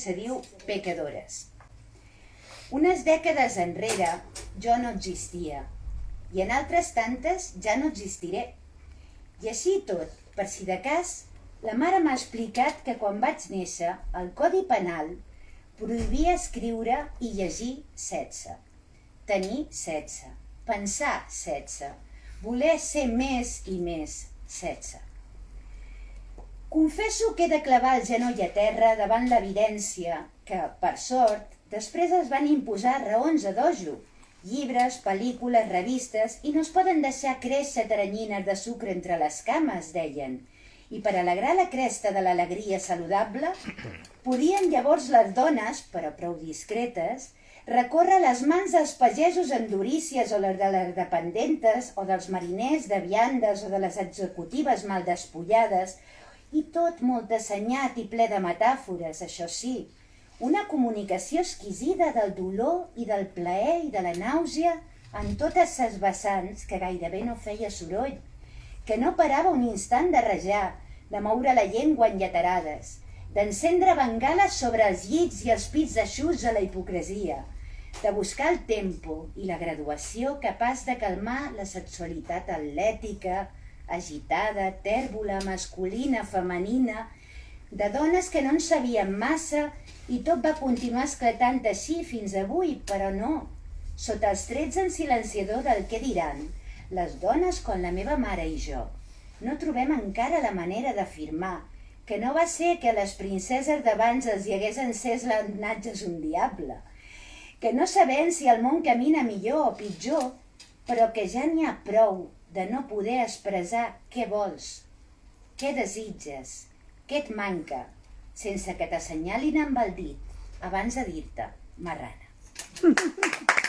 se diu Pecadores. Unes dècades enrere jo no existia i en altres tantes ja no existiré. I així i tot, per si de cas, la mare m'ha explicat que quan vaig néixer el Codi Penal prohibia escriure i llegir sexe, tenir sexe, pensar sexe, voler ser més i més sexe. Confesso que he de clavar el genoll a terra davant l'evidència que, per sort, després es van imposar raons a dojo, llibres, pel·lícules, revistes, i no es poden deixar créixer teranyines de sucre entre les cames, deien. I per alegrar la cresta de l'alegria saludable, podien llavors les dones, però prou discretes, recórrer les mans dels pagesos endurícies o les de les dependentes o dels mariners de viandes o de les executives mal despullades, i tot molt assenyat i ple de metàfores, això sí, una comunicació exquisida del dolor i del plaer i de la nàusea en totes ses vessants que gairebé no feia soroll, que no parava un instant de rajar, de moure la llengua en lleterades, d'encendre bengales sobre els llits i els pits eixuts a la hipocresia, de buscar el tempo i la graduació capaç de calmar la sexualitat atlètica, agitada, tèrbola, masculina, femenina, de dones que no en sabien massa i tot va continuar esclatant així fins avui, però no. Sota els trets en silenciador del què diran, les dones com la meva mare i jo, no trobem encara la manera d'afirmar que no va ser que a les princeses d'abans els hi hagués encès les natges un diable, que no sabem si el món camina millor o pitjor, però que ja n'hi ha prou de no poder expressar què vols, què desitges, què et manca, sense que t'assenyalin amb el dit abans de dir-te marrana.